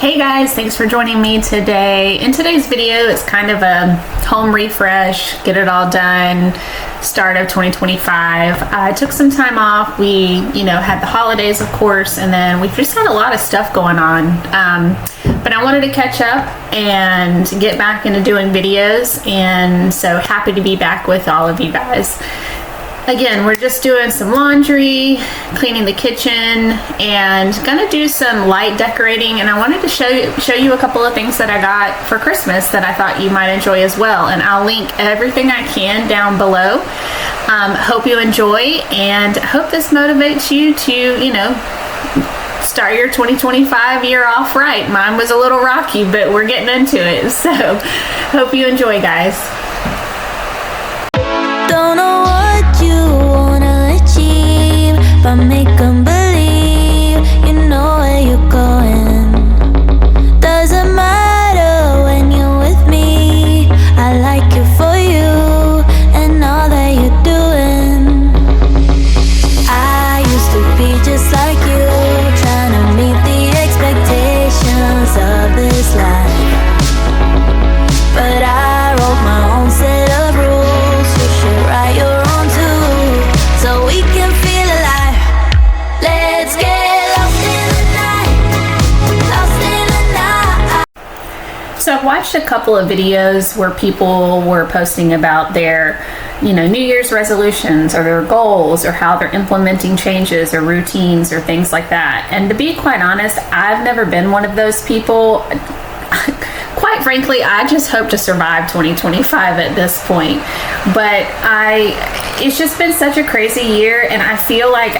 Hey guys, thanks for joining me today. In today's video, it's kind of a home refresh, get it all done, start of 2025. I took some time off. We, had the holidays, of course, and then we just had a lot of stuff going on. But I wanted to catch up and get back into doing videos, and so happy to be back with all of you guys. Again, we're just doing some laundry, cleaning the kitchen, and gonna do some light decorating. And I wanted to show you a couple of things that I got for Christmas that I thought you might enjoy as well. And I'll link everything I can down below. Hope you enjoy, and hope this motivates you to, start your 2025 year off right. Mine was a little rocky, but we're getting into it. So, hope you enjoy, guys. But make 'em believe you know where you're going. Doesn't matter when you're with me. I like you for you and all that you're doing. I used to be just like you, trying to meet the expectations of this life. But I wrote my own set of rules. You should write your own too, so we can feel alive. Let's get lost in the night, lost in the night. So I've watched a couple of videos where people were posting about their, New Year's resolutions or their goals or how they're implementing changes or routines or things like that. And to be quite honest, I've never been one of those people. Quite frankly, I just hope to survive 2025 at this point. But it's just been such a crazy year, and I feel like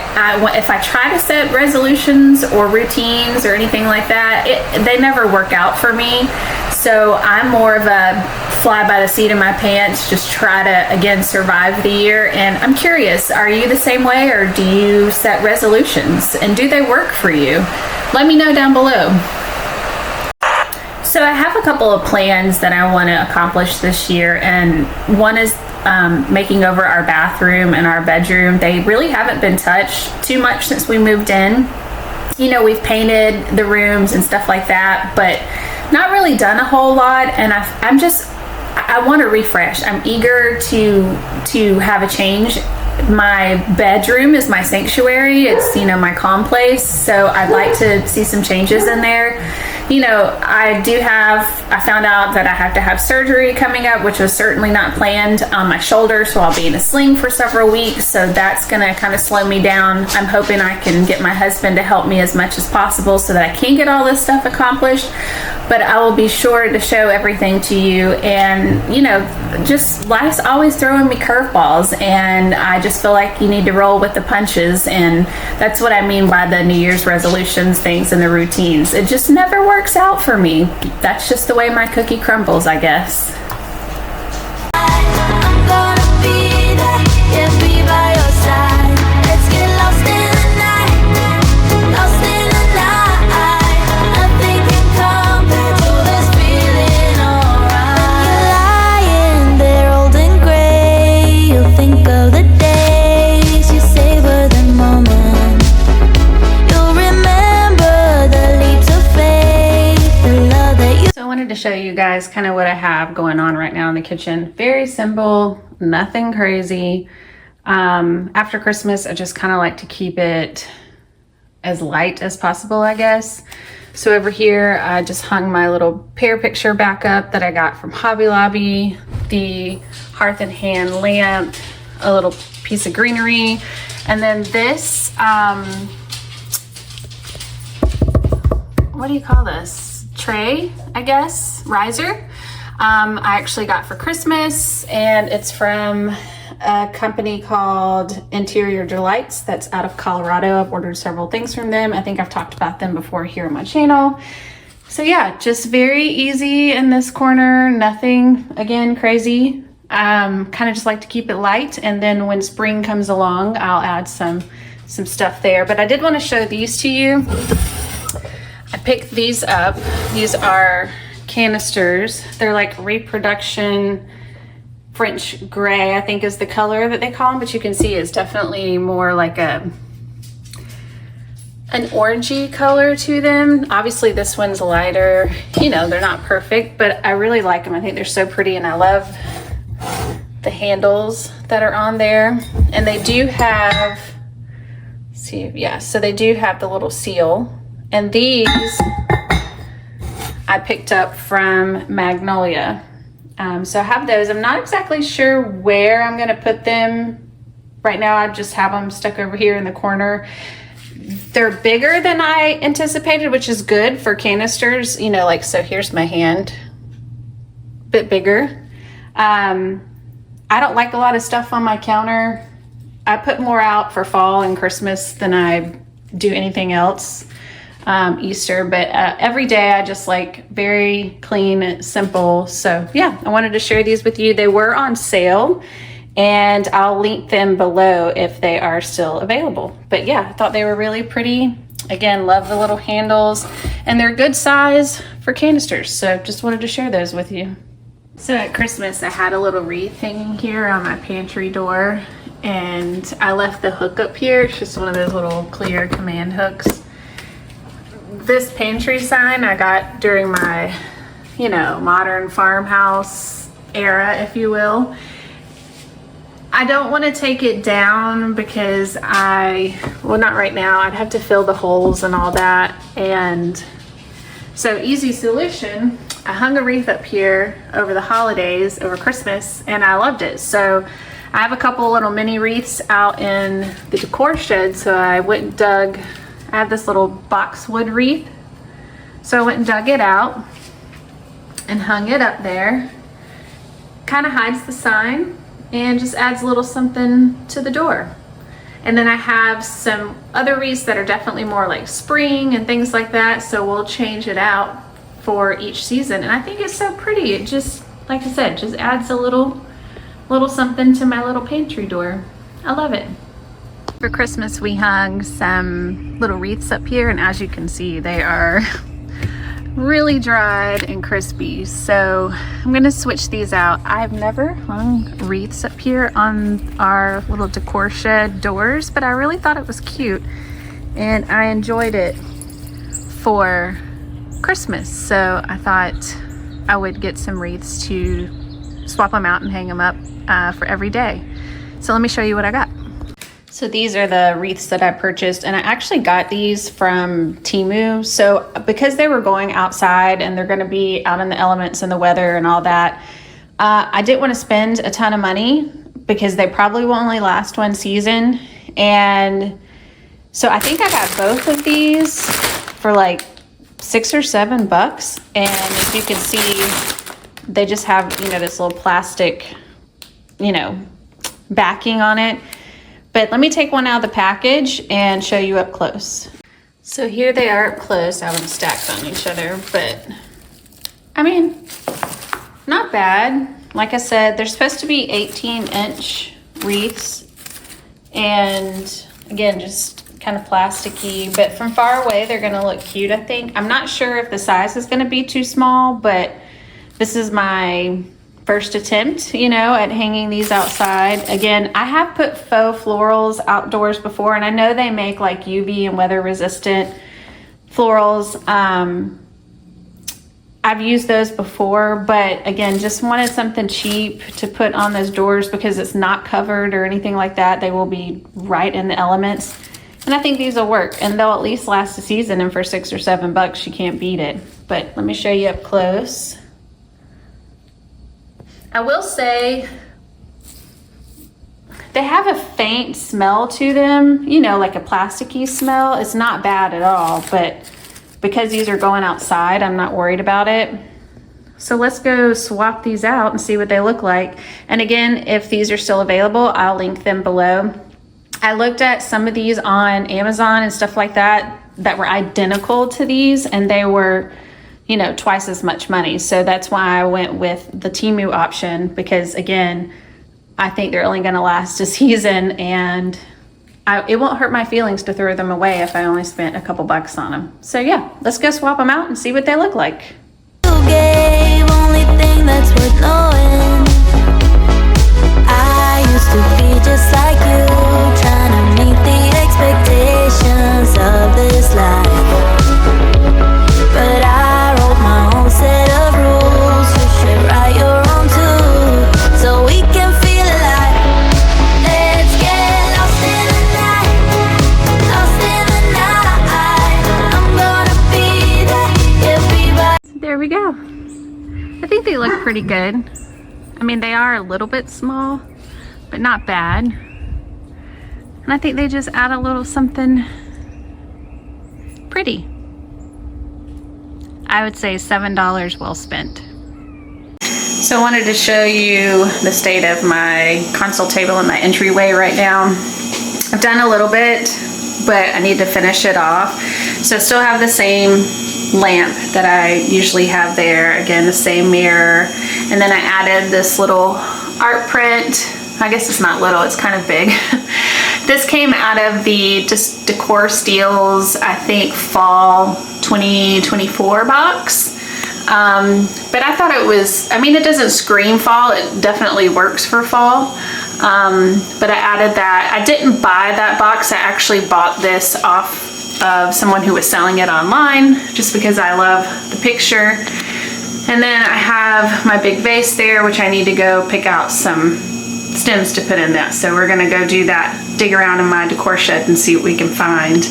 if I try to set resolutions or routines or anything like that, they never work out for me. So I'm more of a fly by the seat of my pants, just try to, again, survive the year. And I'm curious, are you the same way, or do you set resolutions, and do they work for you? Let me know down below. So I have a couple of plans that I want to accomplish this year, and one is making over our bathroom and our bedroom. They really haven't been touched too much since we moved in. We've painted the rooms and stuff like that, but not really done a whole lot, and I want to refresh. I'm eager to have a change. My bedroom is my sanctuary. It's, my calm place, so I'd like to see some changes in there. I found out that I have to have surgery coming up, which was certainly not planned, on my shoulder, so I'll be in a sling for several weeks, so that's going to kind of slow me down. I'm hoping I can get my husband to help me as much as possible so that I can get all this stuff accomplished, but I will be sure to show everything to you. And, just life's always throwing me curveballs, and I just feel like you need to roll with the punches, and that's what I mean by the New Year's resolutions things and the routines. It just never works out for me. That's just the way my cookie crumbles, I guess. I'm gonna be there, yeah, be by your side. Let's get lost in the night, lost in the night. Nothing can compare to this feeling, alright. You're lying there old and gray. You'll think of the days you savor the moment. You'll remember the leaps of faith, the love that you. So I wanted to show you guys kind of what I have going on right now in the kitchen. Very simple, nothing crazy. After Christmas, I just kind of like to keep it as light as possible, I guess. So over here, I just hung my little pear picture back up that I got from Hobby Lobby, the Hearth and Hand lamp, a little piece of greenery, and then this, what do you call this? Tray, I guess, riser. I actually got for Christmas, and it's from a company called Interior Delights that's out of Colorado. I've ordered several things from them. I think I've talked about them before here on my channel. So yeah, just very easy in this corner. Nothing, again, crazy. Kind of just like to keep it light, and then when spring comes along, I'll add some stuff there. But I did want to show these to you. I picked these up. These are canisters. They're like reproduction French gray, I think is the color that they call them, but you can see it's definitely more like a an orangey color to them. Obviously this one's lighter. You know, they're not perfect, but I really like them. I think they're so pretty, and I love the handles that are on there. And they do have, see, yeah, so they do have the little seal. And these I picked up from Magnolia. So I have those. I'm not exactly sure where I'm gonna put them. Right now I just have them stuck over here in the corner. They're bigger than I anticipated, which is good for canisters. You know, like, so here's my hand, bit bigger. I don't like a lot of stuff on my counter. I put more out for fall and Christmas than I do anything else, Easter, but every day I just like very clean, simple. So yeah, I wanted to share these with you. They were on sale, and I'll link them below if they are still available. But yeah, I thought they were really pretty. Again, love the little handles, and they're good size for canisters. So just wanted to share those with you. So at Christmas, I had a little wreath hanging here on my pantry door, and I left the hook up here. It's just one of those little clear command hooks. This pantry sign I got during my, you know, modern farmhouse era, if you will. I don't want to take it down because well, not right now. I'd have to fill the holes and all that. And so easy solution, I hung a wreath up here over the holidays, over Christmas, and I loved it. So I have a couple little mini wreaths out in the decor shed. So I went and dug, I have this little boxwood wreath. So I went and dug it out and hung it up there. Kind of hides the sign and just adds a little something to the door. And then I have some other wreaths that are definitely more like spring and things like that. So we'll change it out for each season. And I think it's so pretty. It just, like I said, just adds a little something to my little pantry door. I love it. For Christmas, we hung some little wreaths up here, and as you can see, they are really dried and crispy. So I'm gonna switch these out. I've never hung wreaths up here on our little decor shed doors, but I really thought it was cute, and I enjoyed it for Christmas. So I thought I would get some wreaths to swap them out and hang them up for every day. So let me show you what I got. So these are the wreaths that I purchased, and I actually got these from Temu. So because they were going outside and they're gonna be out in the elements and the weather and all that, I didn't want to spend a ton of money because they probably will only last one season. And so I think I got both of these for like $6 or $7. And as you can see, they just have, you know, this little plastic, you know, backing on it. But let me take one out of the package and show you up close. So here they are up close. I have them stacked on each other, but I mean, not bad. Like I said, they're supposed to be 18-inch wreaths. And again, just kind of plasticky, but from far away, they're gonna look cute, I think. I'm not sure if the size is gonna be too small, but this is my first attempt, you know, at hanging these outside. Again, I have put faux florals outdoors before, and I know they make like UV and weather resistant florals. I've used those before, but again, just wanted something cheap to put on those doors because it's not covered or anything like that. They will be right in the elements. And I think these will work, and they'll at least last a season, and for $6 or $7, you can't beat it. But let me show you up close. I will say they have a faint smell to them, you know, like a plasticky smell. It's not bad at all, but because these are going outside, I'm not worried about it. So let's go swap these out and see what they look like. And again, if these are still available, I'll link them below. I looked at some of these on Amazon and stuff like that were identical to these, and they were, you know, twice as much money. So that's why I went with the Temu option, because again, I think they're only gonna last a season, and it won't hurt my feelings to throw them away if I only spent a couple bucks on them. So yeah, let's go swap them out and see what they look like. You gave only thing that's worth knowing. I used to be just like you, trying to meet the expectations of this pretty good. I mean, they are a little bit small, but not bad. And I think they just add a little something pretty. I would say $7 well spent. So I wanted to show you the state of my console table and my entryway right now. I've done a little bit, but I need to finish it off. So I still have the same lamp that I usually have there. Again, the same mirror. And then I added this little art print. I guess it's not little, it's kind of big. This came out of the just Decor Steals, I think, fall 2024 box. But I thought it was, I mean, it doesn't scream fall, it definitely works for fall. But I added that. I didn't buy that box, I actually bought this off of someone who was selling it online, just because I love the picture. And then I have my big vase there, which I need to go pick out some stems to put in that. So we're gonna go do that, dig around in my decor shed and see what we can find.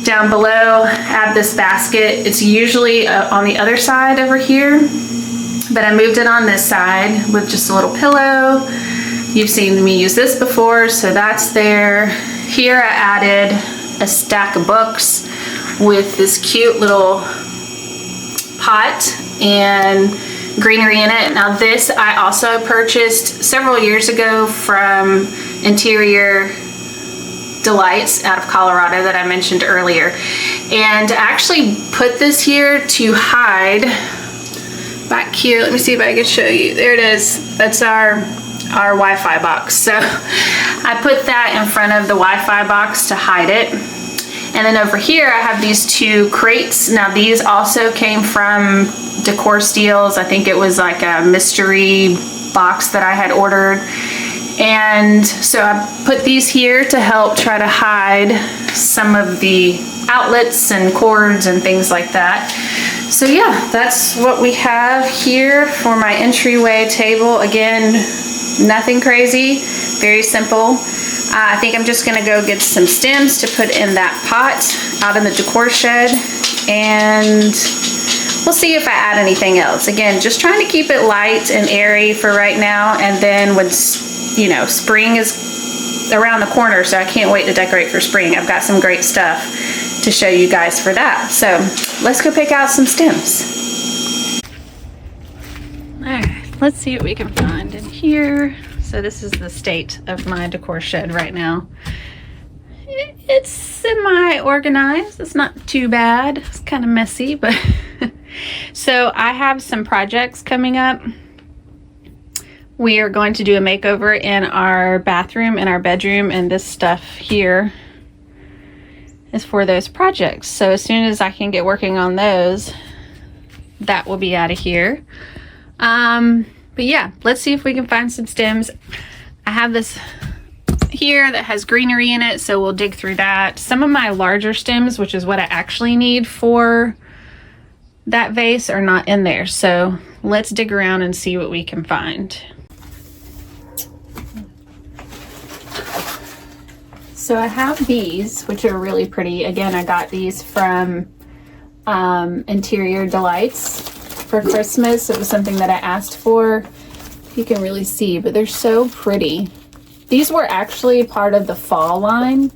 Down below, I have this basket. It's usually on the other side over here, but I moved it on this side with just a little pillow. You've seen me use this before, so that's there. Here I added a stack of books with this cute little pot and greenery in it. Now this I also purchased several years ago from Interior Delights out of Colorado that I mentioned earlier. And I actually put this here to hide back here. Let me see if I can show you. There it is. That's our Wi-Fi box. So I put that in front of the Wi-Fi box to hide it. And then over here I have these two crates. Now these also came from Decor Steals. I think it was like a mystery box that I had ordered. And so I put these here to help try to hide some of the outlets and cords and things like that. So yeah, that's what we have here for my entryway table. Again, nothing crazy, very simple. I think I'm just gonna go get some stems to put in that pot out in the decor shed, and we'll see if I add anything else. Again, just trying to keep it light and airy for right now, and then when, you know, spring is around the corner, so I can't wait to decorate for spring. I've got some great stuff to show you guys for that. So let's go pick out some stems. All right, let's see what we can find in here. So this is the state of my decor shed right now. It's semi-organized. It's not too bad. It's kind of messy, but so I have some projects coming up. We are going to do a makeover in our bathroom and our bedroom, and this stuff here is for those projects. So as soon as I can get working on those, that will be out of here. But yeah, let's see if we can find some stems. I have this here that has greenery in it, so we'll dig through that. Some of my larger stems, which is what I actually need for that vase, are not in there. So let's dig around and see what we can find. So I have these, which are really pretty. Again, I got these from Interior Delights for Christmas. It was something that I asked for. You can really see, but they're so pretty. These were actually part of the fall line,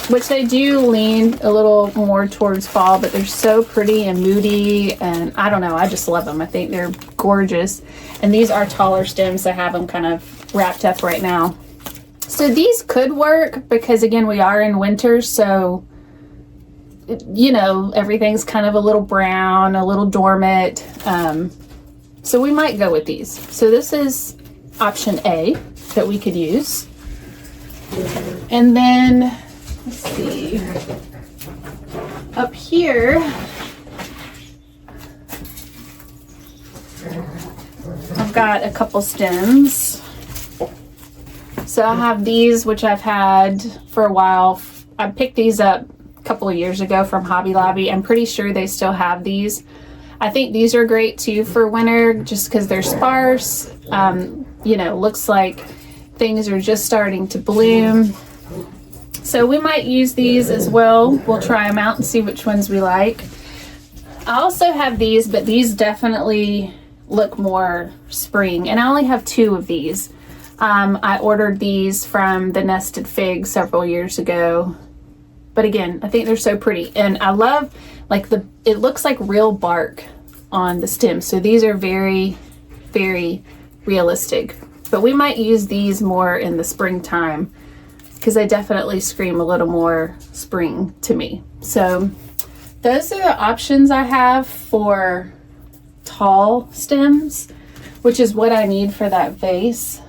which they do lean a little more towards fall, but they're so pretty and moody, and I don't know, I just love them. I think they're gorgeous. And these are taller stems. I have them kind of wrapped up right now. So these could work because, again, we are in winter, so, you know, everything's kind of a little brown, a little dormant. So we might go with these. So this is option A that we could use. And then, let's see, up here, I've got a couple stems. So I have these, which I've had for a while. I picked these up a couple of years ago from Hobby Lobby. I'm pretty sure they still have these. I think these are great too for winter, just because they're sparse. You know, looks like things are just starting to bloom. So we might use these as well. We'll try them out and see which ones we like. I also have these, but these definitely look more spring, and I only have 2 of these. I ordered these from the Nested Fig several years ago, but again, I think they're so pretty, and I love like it looks like real bark on the stem, so these are very, very realistic. But we might use these more in the springtime because they definitely scream a little more spring to me. So those are the options I have for tall stems, which is what I need for that vase.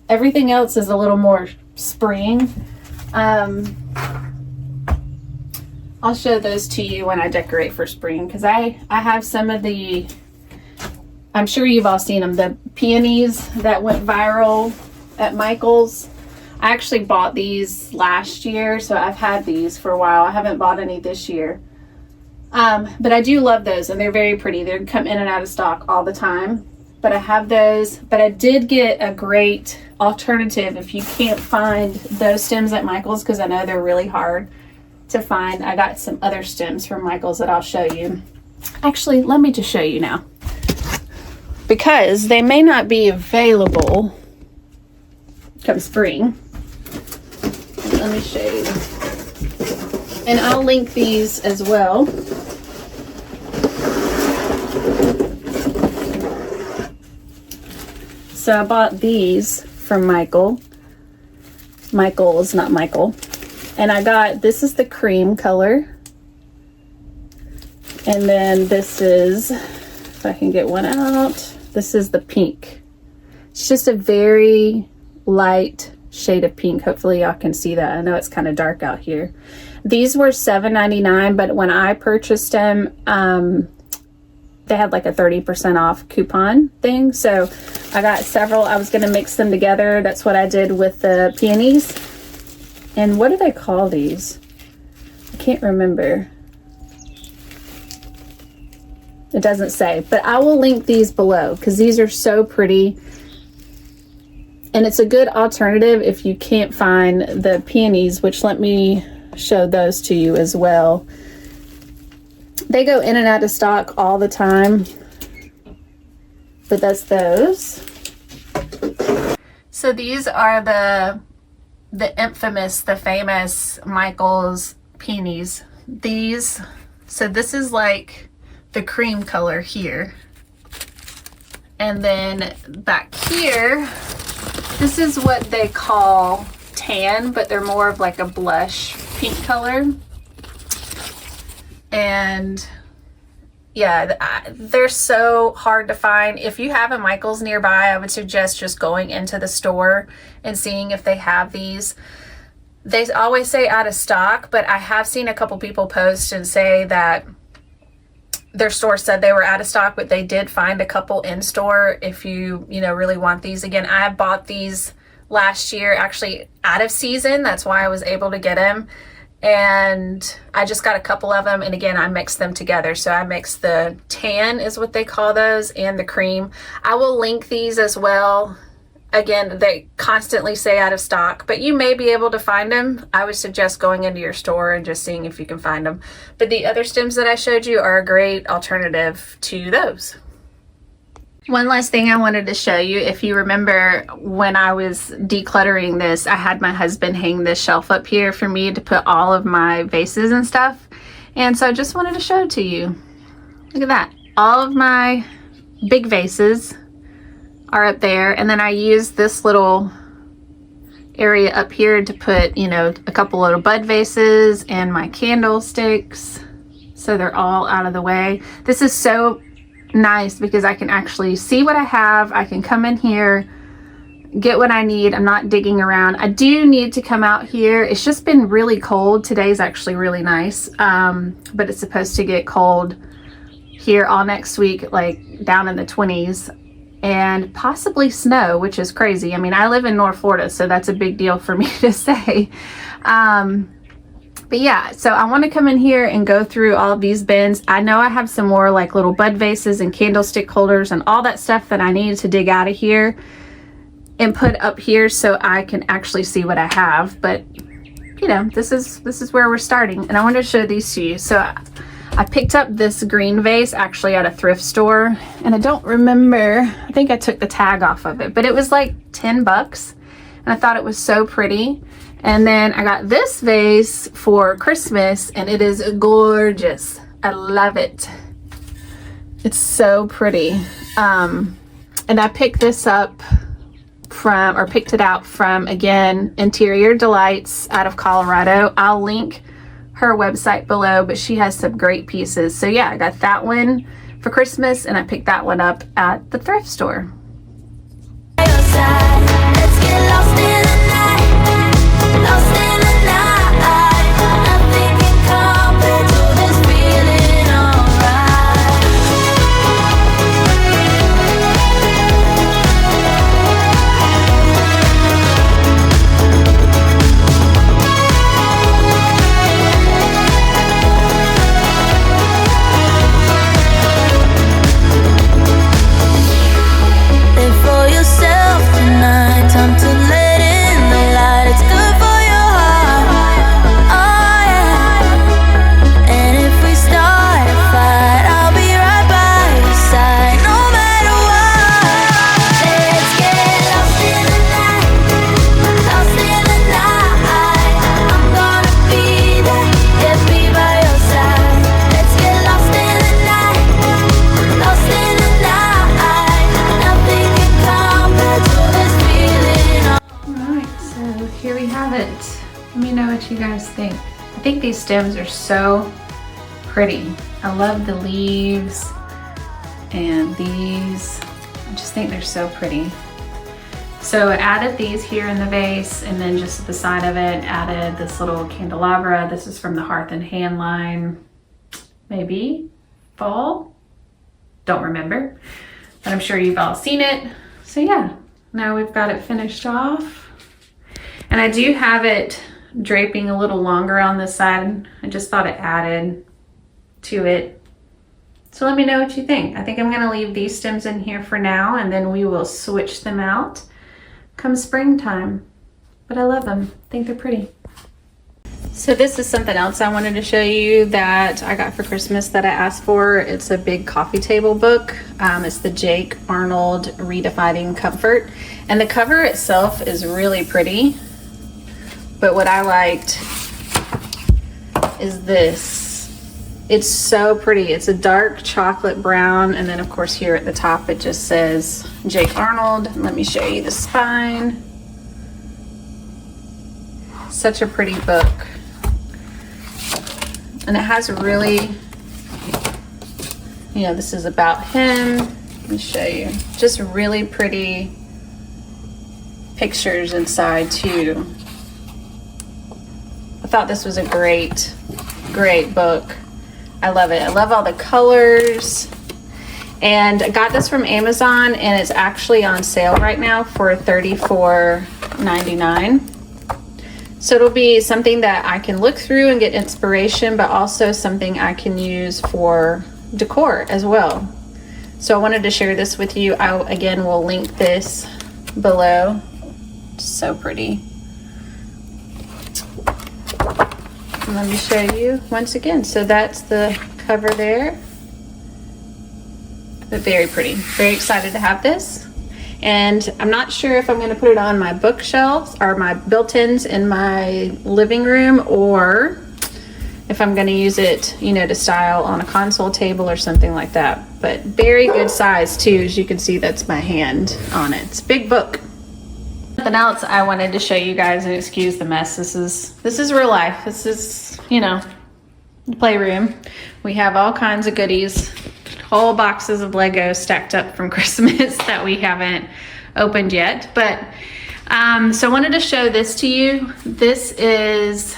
Everything else is a little more spring. I'll show those to you when I decorate for spring, because I have some of the, I'm sure you've all seen them, the peonies that went viral at Michael's. I actually bought these last year, so I've had these for a while. I haven't bought any this year. But I do love those, and they're very pretty. They come in and out of stock all the time. But I have those. But I did get a great alternative if you can't find those stems at Michael's, because I know they're really hard to find. I got some other stems from Michael's that I'll show you. Actually, let me just show you now, because they may not be available come spring. Let me show you. And I'll link these as well. So I bought these from Michael. Michael's, not Michael. And I got, this is the cream color. And then this is, if I can get one out, this is the pink. It's just a very light shade of pink. Hopefully y'all can see that. I know it's kind of dark out here. These were $7.99, but when I purchased them, they had like a 30% off coupon thing. So I got several. I was going to mix them together. That's what I did with the peonies. And what do they call these? I can't remember. It doesn't say, but I will link these below because these are so pretty. And it's a good alternative if you can't find the peonies, which let me show those to you as well. They go in and out of stock all the time, but that's those. So these are the infamous, the famous Michael's peonies. These, so this is like the cream color here. And then back here, this is what they call tan, but they're more of like a blush pink color. And yeah, they're so hard to find. If you have a Michael's nearby, I would suggest just going into the store and seeing if they have these. They always say out of stock, but I have seen a couple people post and say that their store said they were out of stock, but they did find a couple in store if you really want these. Again, I bought these last year, actually out of season. That's why I was able to get them. And I just got a couple of them, and again, I mixed them together. So I mixed the tan, is what they call those, and the cream. I will link these as well. Again, they constantly say out of stock, but you may be able to find them. I would suggest going into your store and just seeing if you can find them. But the other stems that I showed you are a great alternative to those. One last thing I wanted to show you. If you remember when I was decluttering this, I had my husband hang this shelf up here for me to put all of my vases and stuff. And so I just wanted to show it to you. Look at that. All of my big vases are up there. And then I used this little area up here to put, a couple little bud vases and my candlesticks. So they're all out of the way. This is so nice because I can actually see what I have. I can come in here, get what I need. I'm not digging around. I do need to come out here. It's just been really cold. Today's actually really nice, but it's supposed to get cold here all next week, like down in the 20s, and possibly snow, which is crazy. I mean, I live in North Florida, so that's a big deal for me to say. But yeah, so I want to come in here and go through all of these bins. I know I have some more like little bud vases and candlestick holders and all that stuff that I need to dig out of here and put up here so I can actually see what I have. But this is where we're starting, and I want to show these to you. So I picked up this green vase actually at a thrift store, and I don't remember, I think I took the tag off of it, but it was like 10 bucks, and I thought it was so pretty. And then I got this vase for Christmas, and it is gorgeous. I love it. It's so pretty. And I picked this up from, or picked it out from, again, Interior Delights out of Colorado. I'll link her website below, but she has some great pieces. So yeah, I got that one for Christmas, and I picked that one up at the thrift store. Let's get lost in the night, lost in the night. Nothing can compare to this feeling, alright. Live for yourself tonight, time to let in the light. It's good for your heart, oh yeah. And if we start a fight, I'll be right by your side, no matter what. Let's get lost in the night, lost in the night. I'm gonna be there, yeah, be by your side. Let's get lost in the night, lost in the night. Nothing can compare to this feeling. Alright, so here we have it. Let me know what you guys think. I think these stems are so pretty. I love the leaves and these. I just think they're so pretty. So I added these here in the vase, and then just at the side of it added this little candelabra. This is from the Hearth and Hand line. Maybe fall? Don't remember, but I'm sure you've all seen it. So yeah, now we've got it finished off. And I do have it draping a little longer on this side. I just thought it added to it. So let me know what you think. I think I'm gonna leave these stems in here for now, and then we will switch them out come springtime. But I love them, I think they're pretty. So this is something else I wanted to show you that I got for Christmas that I asked for. It's a big coffee table book. It's the Jake Arnold Redefining Comfort. And the cover itself is really pretty. But what I liked is this. It's so pretty. It's a dark chocolate brown. And then of course here at the top it just says Jake Arnold. Let me show you the spine. Such a pretty book. And it has really, you know, this is about him. Let me show you. Just really pretty pictures inside too. I thought this was a great book. I love it. I love all the colors. And I got this from Amazon, and it's actually on sale right now for $34.99. So it'll be something that I can look through and get inspiration, but also something I can use for decor as well. So I wanted to share this with you. I, again, will link this below. So pretty. And let me show you once again. So that's the cover there. But very pretty. Very excited to have this. And I'm not sure if I'm going to put it on my bookshelves or my built-ins in my living room, or if I'm going to use it, you know, to style on a console table or something like that. But very good size too. As you can see, that's my hand on it. It's a big book. Something else I wanted to show you guys, and excuse the mess. This is real life. This is, you know, the playroom. We have all kinds of goodies. Whole boxes of Legos stacked up from Christmas that we haven't opened yet. But so I wanted to show this to you. This is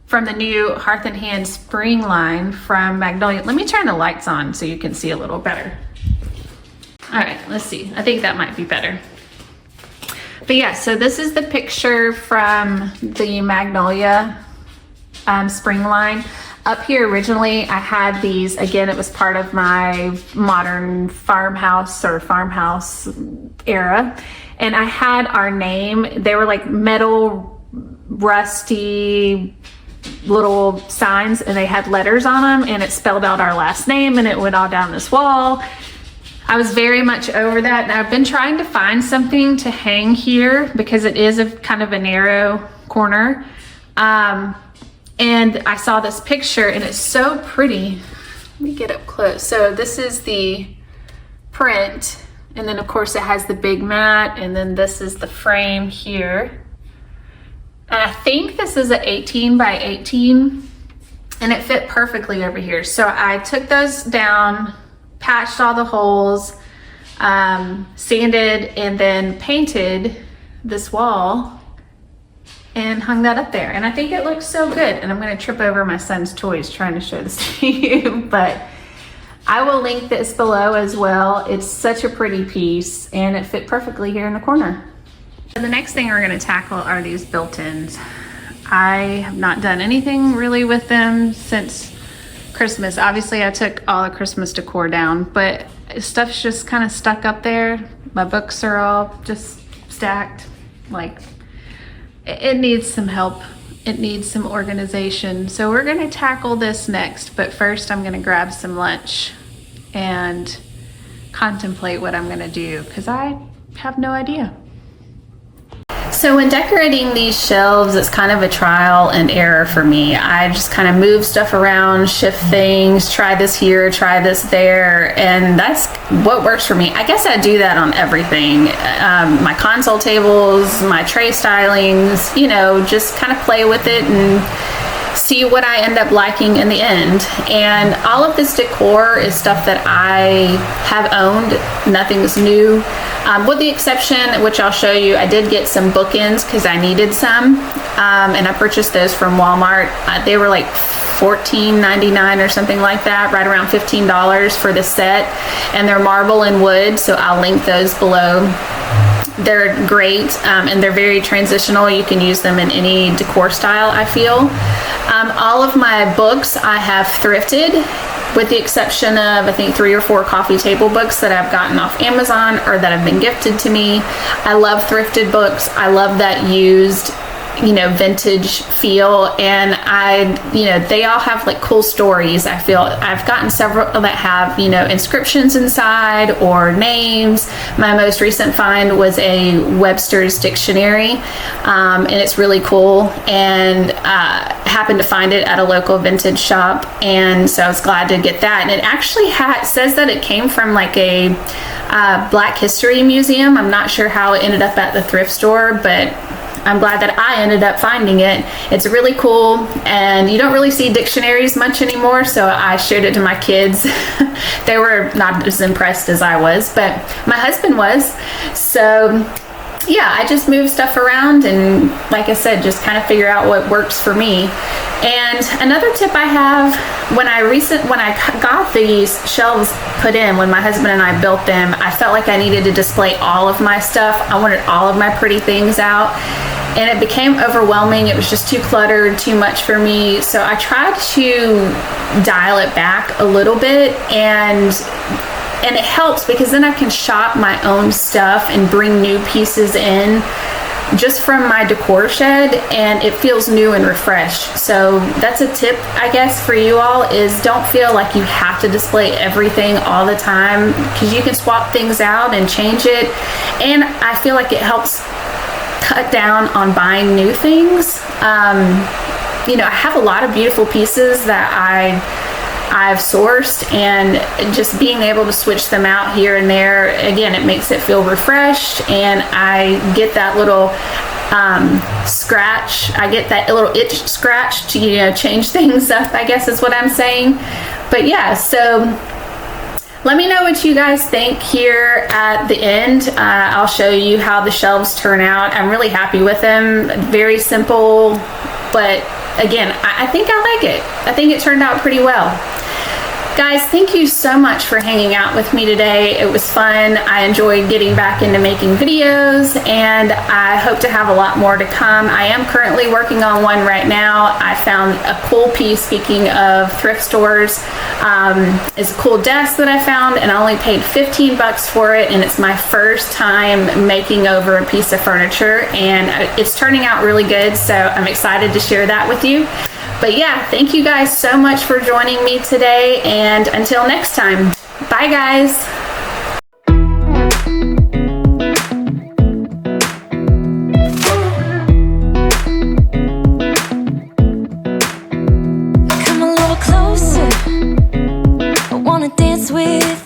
from the new Hearth and Hand spring line from Magnolia. Let me turn the lights on so you can see a little better. All right, let's see. I think that might be better. But yeah, so this is the picture from the Magnolia spring line. Up here originally I had these, again, it was part of my modern farmhouse era, and I had our name. They were like metal, rusty, little signs and they had letters on them and it spelled out our last name and it went all down this wall. I was very much over that, and I've been trying to find something to hang here because it is a kind of a narrow corner. And I saw this picture and it's so pretty. Let me get up close. So this is the print, and then of course it has the big mat, and then this is the frame here. And I think this is an 18 by 18 and it fit perfectly over here. So I took those down, patched all the holes, sanded, and then painted this wall and hung that up there. And I think it looks so good. And I'm gonna trip over my son's toys trying to show this to you, but I will link this below as well. It's such a pretty piece and it fit perfectly here in the corner. So the next thing we're gonna tackle are these built-ins. I have not done anything really with them since Christmas. Obviously I took all the Christmas decor down, but stuff's just kind of stuck up there. My books are all just stacked. Like, it needs some help. It needs some organization. So we're gonna tackle this next, but first I'm gonna grab some lunch and contemplate what I'm gonna do, because I have no idea. So when decorating these shelves, it's kind of a trial and error for me. I just kind of move stuff around, shift things, try this here, try this there, and that's what works for me. I guess I do that on everything. My console tables, my tray stylings, you know, just kind of play with it and see what I end up liking in the end. And all of this decor is stuff that I have owned. Nothing's new. With the exception, which I'll show you, I did get some bookends because I needed some, and I purchased those from Walmart. They were like $14.99 or something like that, right around $15 for the set, and they're marble and wood, so I'll link those below. They're great, and they're very transitional. You can use them in any decor style, I feel. All of my books I have thrifted, with the exception of I think 3 or 4 coffee table books that I've gotten off Amazon or that have been gifted to me. I love thrifted books. I love that used, you know, vintage feel, and they all have like cool stories. I feel I've gotten several that have, you know, inscriptions inside or names. My most recent find was a Webster's dictionary, and it's really cool, and happened to find it at a local vintage shop, and so I was glad to get that. And it actually says that it came from like a Black History museum. I'm not sure how it ended up at the thrift store, but I'm glad that I ended up finding it. It's really cool, and you don't really see dictionaries much anymore, so I showed it to my kids. They were not as impressed as I was, but my husband was. So yeah, I just move stuff around and, like I said, just kind of figure out what works for me. And another tip I have, when I got these shelves put in, when my husband and I built them, I felt like I needed to display all of my stuff. I wanted all of my pretty things out, and it became overwhelming. It was just too cluttered, too much for me. So I tried to dial it back a little bit, and it helps because then I can shop my own stuff and bring new pieces in just from my decor shed, and it feels new and refreshed. So that's a tip, I guess, for you all, is don't feel like you have to display everything all the time, because you can swap things out and change it. And I feel like it helps cut down on buying new things. You know, I have a lot of beautiful pieces that I've sourced, and just being able to switch them out here and there, again, it makes it feel refreshed, and I get that little scratch. I get that little itch scratch to, you know, change things up, I guess is what I'm saying. But yeah, so let me know what you guys think here at the end. I'll show you how the shelves turn out. I'm really happy with them. Very simple, but again, I think I like it. I think it turned out pretty well. Guys, thank you so much for hanging out with me today. It was fun. I enjoyed getting back into making videos, and I hope to have a lot more to come. I am currently working on one right now. I found a cool piece, speaking of thrift stores. It's a cool desk that I found, and I only paid 15 bucks for it, and it's my first time making over a piece of furniture, and it's turning out really good, so I'm excited to share that with you. But yeah, thank you guys so much for joining me today, and until next time, bye guys. Come a little closer, I wanna dance with